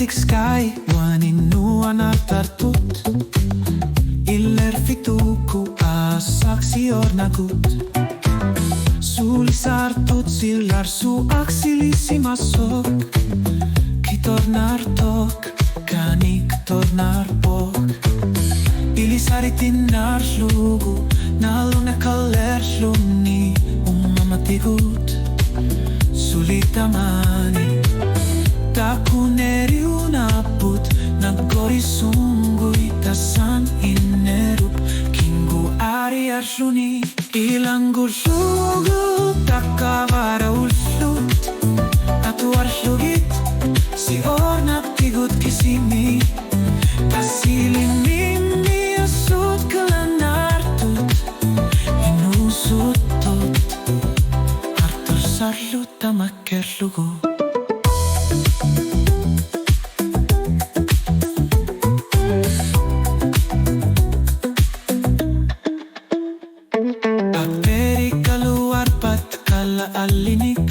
Atlantic sky waninnuan artartut Iller fituku asaksi ornagut Sulisartut sillar su axilisimasok Kitornar tok, kanik tornar pok Ilisaritinar lugu, nalune kaller luni Umamatigut, sulitamani Takuneri unaput, nagori sungui tasan inerup Kingu ari arjuni, ilangu lugu takavara ulut Atu arjugit, si ornaptigut kisimi Tasilimi asut kalanartut Inusutot, artur sarlut amaker lugu Aperi kaluar pat kala alinik